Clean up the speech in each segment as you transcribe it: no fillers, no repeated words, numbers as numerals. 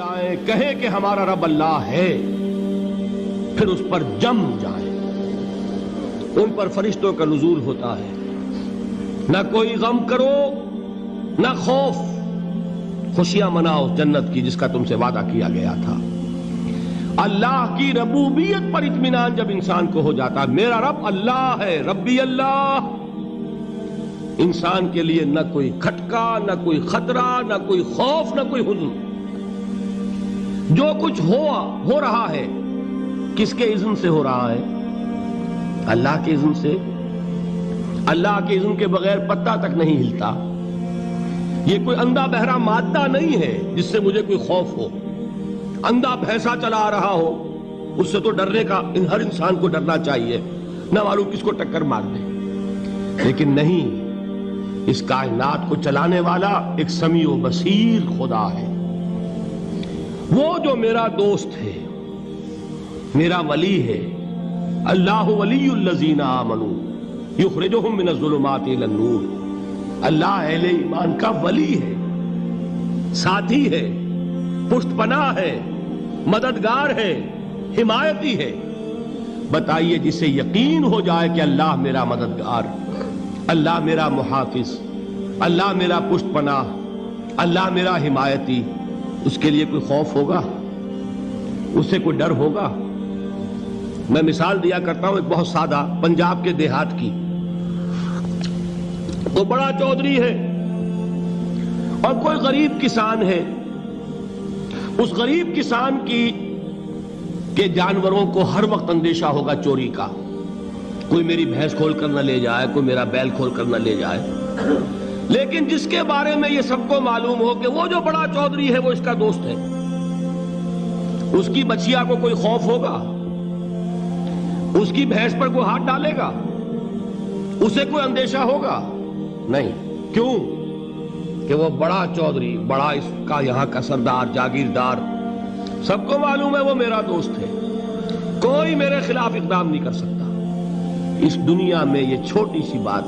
لائیں کہیں کہ ہمارا رب اللہ ہے، پھر اس پر جم جائیں۔ ان پر فرشتوں کا نزول ہوتا ہے، نہ کوئی غم کرو نہ خوف، خوشیاں مناؤ جنت کی جس کا تم سے وعدہ کیا گیا تھا۔ اللہ کی ربوبیت پر اطمینان جب انسان کو ہو جاتا، میرا رب اللہ ہے، ربی اللہ، انسان کے لیے نہ کوئی کھٹکا، نہ کوئی خطرہ، نہ کوئی خوف، نہ کوئی حزن۔ جو کچھ ہو رہا ہے کس کے اذن سے ہو رہا ہے؟ اللہ کے اذن سے۔ اللہ کے اذن کے بغیر پتا تک نہیں ہلتا۔ یہ کوئی اندھا بہرا مادہ نہیں ہے جس سے مجھے کوئی خوف ہو۔ اندھا بھینسا چلا رہا ہو اس سے تو ڈرنے کا ہر انسان کو ڈرنا چاہیے، نہ معلوم کس کو ٹکر مار دے۔ لیکن نہیں، اس کائنات کو چلانے والا ایک سمیع و بصیر خدا ہے، وہ جو میرا دوست ہے، میرا ولی ہے۔ اللہ ولی الذین آمنوا یخرجہم من الظلمات الی النور۔ اللہ اہل ایمان کا ولی ہے، ساتھی ہے، پشت پناہ ہے، مددگار ہے، حمایتی ہے۔ بتائیے جسے یقین ہو جائے کہ اللہ میرا مددگار، اللہ میرا محافظ، اللہ میرا پشت پناہ، اللہ میرا حمایتی، اس کے لیے کوئی خوف ہوگا؟ اس سے کوئی ڈر ہوگا؟ میں مثال دیا کرتا ہوں ایک بہت سادہ، پنجاب کے دیہات کی۔ وہ بڑا چودھری ہے اور کوئی غریب کسان ہے۔ اس غریب کسان کے جانوروں کو ہر وقت اندیشہ ہوگا چوری کا، کوئی میری بھینس کھول کر نہ لے جائے، کوئی میرا بیل کھول کر نہ لے جائے۔ لیکن جس کے بارے میں یہ سب کو معلوم ہو کہ وہ جو بڑا چودھری ہے وہ اس کا دوست ہے، اس کی بچیا کو کوئی خوف ہوگا؟ اس کی بھینس پر کوئی ہاتھ ڈالے گا؟ اسے کوئی اندیشہ ہوگا؟ نہیں۔ کیوں؟ کہ وہ بڑا چودھری، بڑا اس کا یہاں کا سردار، جاگیردار، سب کو معلوم ہے وہ میرا دوست ہے، کوئی میرے خلاف اقدام نہیں کر سکتا۔ اس دنیا میں یہ چھوٹی سی بات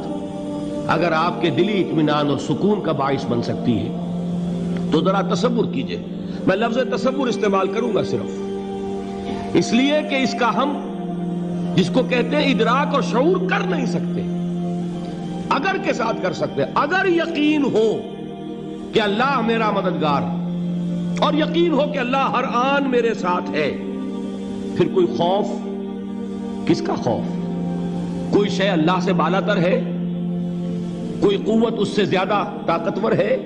اگر آپ کے دلی اطمینان اور سکون کا باعث بن سکتی ہے تو ذرا تصور کیجئے۔ میں لفظ تصور استعمال کروں گا صرف اس لیے کہ اس کا ہم جس کو کہتے ہیں ادراک اور شعور کر نہیں سکتے، اگر کے ساتھ کر سکتے۔ اگر یقین ہو کہ اللہ میرا مددگار اور یقین ہو کہ اللہ ہر آن میرے ساتھ ہے، پھر کوئی خوف؟ کس کا خوف؟ کوئی شے اللہ سے بالا تر ہے؟ کوئی قوت اس سے زیادہ طاقتور ہے؟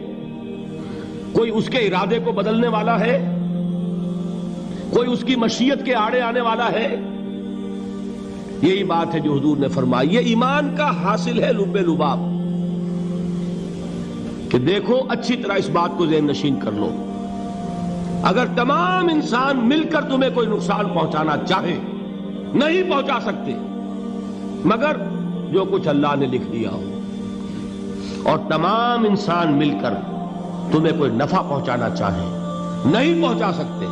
کوئی اس کے ارادے کو بدلنے والا ہے؟ کوئی اس کی مشیت کے آڑے آنے والا ہے؟ یہی بات ہے جو حضور نے فرمائی۔ یہ ایمان کا حاصل ہے لب لباب، کہ دیکھو اچھی طرح اس بات کو ذہن نشین کر لو، اگر تمام انسان مل کر تمہیں کوئی نقصان پہنچانا چاہے نہیں پہنچا سکتے، مگر جو کچھ اللہ نے لکھ دیا ہو، اور تمام انسان مل کر تمہیں کوئی نفع پہنچانا چاہے نہیں پہنچا سکتے،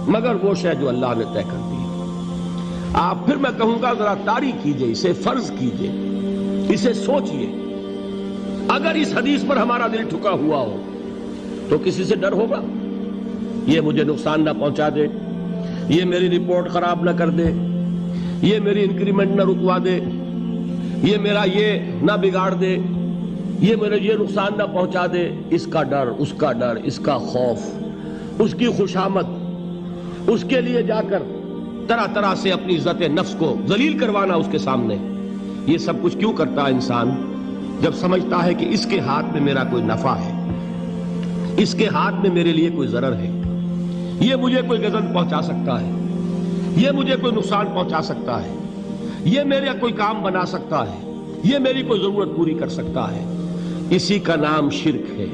مگر وہ شے جو اللہ نے طے کر دی۔ آپ پھر میں کہوں گا ذرا طاری کیجئے، اسے فرض کیجئے، اسے سوچئے۔ اگر اس حدیث پر ہمارا دل ٹھکا ہوا ہو تو کسی سے ڈر ہوگا؟ یہ مجھے نقصان نہ پہنچا دے، یہ میری رپورٹ خراب نہ کر دے، یہ میری انکریمنٹ نہ رکوا دے، یہ میرا یہ نہ بگاڑ دے، یہ میرے یہ نقصان نہ پہنچا دے۔ اس کا ڈر، اس کا ڈر، اس کا خوف، اس کی خوشامد، اس کے لیے جا کر طرح طرح سے اپنی عزت نفس کو ذلیل کروانا اس کے سامنے، یہ سب کچھ کیوں کرتا ہے انسان؟ جب سمجھتا ہے کہ اس کے ہاتھ میں میرا کوئی نفع ہے، اس کے ہاتھ میں میرے لیے کوئی ضرر ہے، یہ مجھے کوئی غضب پہنچا سکتا ہے، یہ مجھے کوئی نقصان پہنچا سکتا ہے، یہ میرا کوئی کام بنا سکتا ہے، یہ میری کوئی ضرورت پوری کر سکتا ہے۔ اسی کا نام شرک ہے۔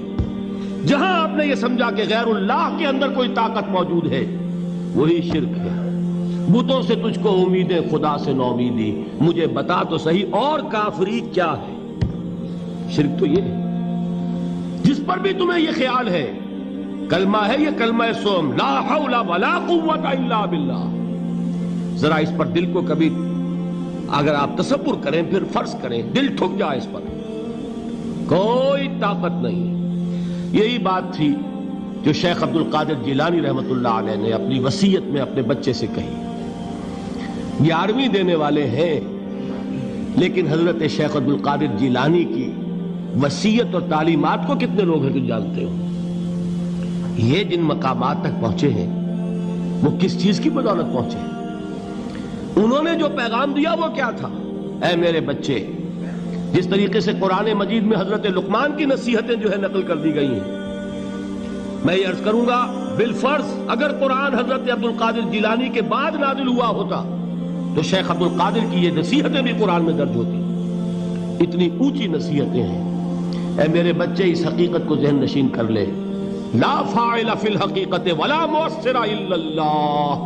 جہاں آپ نے یہ سمجھا کہ غیر اللہ کے اندر کوئی طاقت موجود ہے، وہی شرک ہے۔ بتوں سے تجھ کو امیدیں، خدا سے نومیدی، مجھے بتا تو صحیح اور کافری کیا ہے؟ شرک تو یہ ہے۔ جس پر بھی تمہیں یہ خیال ہے، کلمہ ہے یہ کلمہ سوم، لا حول ولا قوت الا باللہ، ذرا اس پر دل کو کبھی اگر آپ تصور کریں، پھر فرض کریں، دل ٹھک جائے اس پر، کوئی طاقت نہیں۔ یہی بات تھی جو شیخ عبد القادر جیلانی رحمۃ اللہ علیہ نے اپنی وصیت میں اپنے بچے سے کہی. 11ویں دینے والے ہیں، لیکن حضرت شیخ عبد القادر جیلانی کی وصیت اور تعلیمات کو کتنے لوگ ہیں تو جانتے ہو؟ یہ جن مقامات تک پہنچے ہیں وہ کس چیز کی بدولت پہنچے ہیں؟ انہوں نے جو پیغام دیا وہ کیا تھا؟ اے میرے بچے، جس طریقے سے قرآن مجید میں حضرت لقمان کی نصیحتیں جو ہے نقل کر دی گئی ہیں، میں یہ عرض کروں گا بالفرض اگر قرآن حضرت عبد القادر جیلانی کے بعد نازل ہوا ہوتا تو شیخ عبد القادر کی یہ نصیحتیں بھی قرآن میں درج ہوتی. اتنی اونچی نصیحتیں ہیں. اے میرے بچے، اس حقیقت کو ذہن نشین کر لے، لا فاعل فی الحقیقت ولا مؤثر الا اللہ.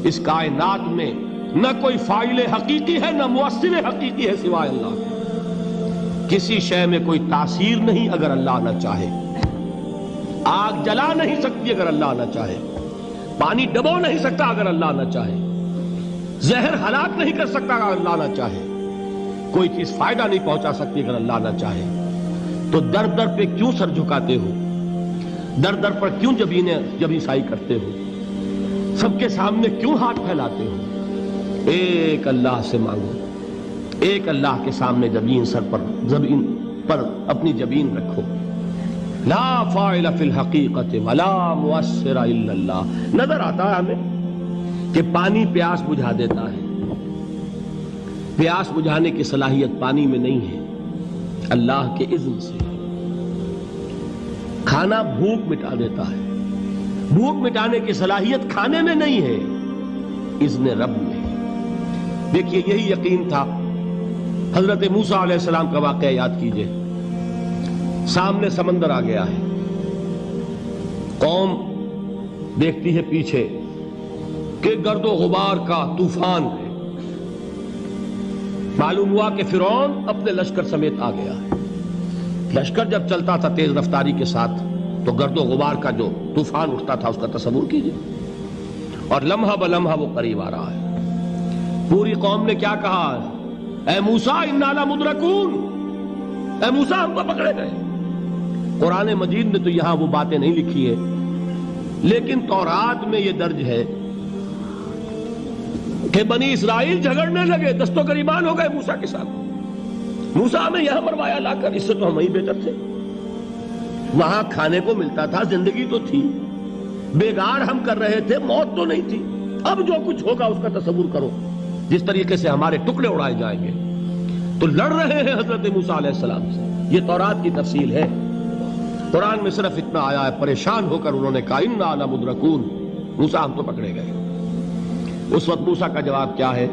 اس کائنات میں نہ کوئی فاعل حقیقی ہے نہ مؤثر حقیقی ہے سوائے اللہ کے. کسی شے میں کوئی تاثیر نہیں اگر اللہ نہ چاہے. آگ جلا نہیں سکتی اگر اللہ نہ چاہے. پانی ڈبو نہیں سکتا اگر اللہ نہ چاہے. زہر ہلاک نہیں کر سکتا اگر اللہ نہ چاہے. کوئی چیز فائدہ نہیں پہنچا سکتی اگر اللہ نہ چاہے. تو در در پہ کیوں سر جھکاتے ہو؟ در در پر کیوں جبیں سائی کرتے ہو؟ سب کے سامنے کیوں ہاتھ پھیلاتے ہو؟ ایک اللہ سے مانگو. ایک اللہ کے سامنے زمین پر اپنی جبین رکھو. لا فاعل فی الحقیقت ولا مؤثر الا اللہ. نظر آتا ہے ہمیں کہ پانی پیاس بجھا دیتا ہے. پیاس بجھانے کی صلاحیت پانی میں نہیں ہے، اللہ کے اذن سے. کھانا بھوک مٹا دیتا ہے. بھوک مٹانے کی صلاحیت کھانے میں نہیں ہے، اذن رب میں. دیکھیے یہی یقین تھا. حضرت موسیٰ علیہ السلام کا واقعہ یاد کیجئے. سامنے سمندر آ گیا ہے. قوم دیکھتی ہے پیچھے کہ گرد و غبار کا طوفان ہے. معلوم ہوا کہ فرعون اپنے لشکر سمیت آ گیا ہے. لشکر جب چلتا تھا تیز رفتاری کے ساتھ تو گرد و غبار کا جو طوفان اٹھتا تھا اس کا تصور کیجئے. اور لمحہ بلمحہ وہ قریب آ رہا ہے. پوری قوم نے کیا کہا؟ اے موسیٰ انا لمدرکون. اے موسیٰ ہم کو پکڑے گئے. قرآن مجید نے تو یہاں وہ باتیں نہیں لکھی ہیں، لیکن تورات میں یہ درج ہے کہ بنی اسرائیل جھگڑنے لگے، دست و گریبان ہو گئے موسیٰ کے ساتھ. موسیٰ ہمیں یہاں مروایا لا کر، اس سے تو ہم ہی بہتر تھے. وہاں کھانے کو ملتا تھا، زندگی تو تھی، بیگار ہم کر رہے تھے، موت تو نہیں تھی. اب جو کچھ ہوگا اس کا تصور کرو، جس طریقے سے ہمارے ٹکڑے اڑائے جائیں گے. تو لڑ رہے ہیں حضرت موسیٰ علیہ السلام سے. یہ تورات کی تفصیل ہے. قرآن میں صرف اتنا آیا ہے، پریشان ہو کر انہوں نے کہا انا لمدرکون. موسیٰ ہم تو پکڑے گئے. اس وقت موسیٰ کا جواب کیا ہے؟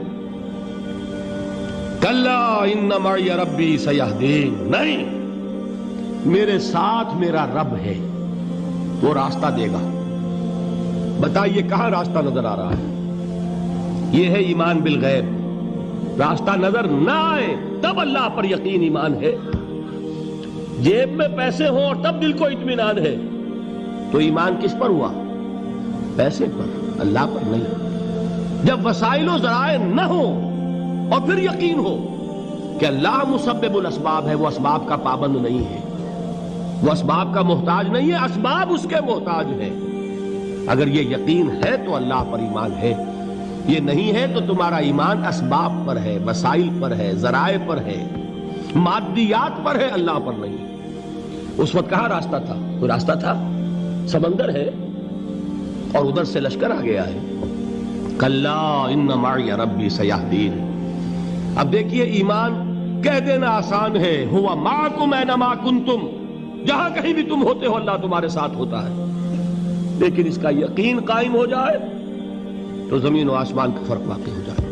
کلا ان معی ربی سیہدین. نہیں، میرے ساتھ میرا رب ہے، وہ راستہ دے گا. بتائیے کہاں راستہ نظر آ رہا ہے؟ یہ ہے ایمان بالغیب. راستہ نظر نہ آئے تب اللہ پر یقین ایمان ہے. جیب میں پیسے ہوں اور تب دل کو اطمینان ہے تو ایمان کس پر ہوا؟ پیسے پر، اللہ پر نہیں. جب وسائل و ذرائع نہ ہو اور پھر یقین ہو کہ اللہ مسبب الاسباب ہے، وہ اسباب کا پابند نہیں ہے، وہ اسباب کا محتاج نہیں ہے، اسباب اس کے محتاج ہیں. اگر یہ یقین ہے تو اللہ پر ایمان ہے. یہ نہیں ہے تو تمہارا ایمان اسباب پر ہے، وسائل پر ہے، ذرائع پر ہے، مادیات پر ہے، اللہ پر نہیں. اس وقت کہاں راستہ تھا؟ کوئی راستہ تھا؟ سمندر ہے اور ادھر سے لشکر آ گیا ہے. کلا ان معی ربی سیہدین. اب دیکھیے ایمان کہہ دینا آسان ہے، ہوا معکم اینما کنتم. جہاں کہیں بھی تم ہوتے ہو اللہ تمہارے ساتھ ہوتا ہے. لیکن اس کا یقین قائم ہو جائے تو زمین و آسمان کا فرق واقع ہو جائے.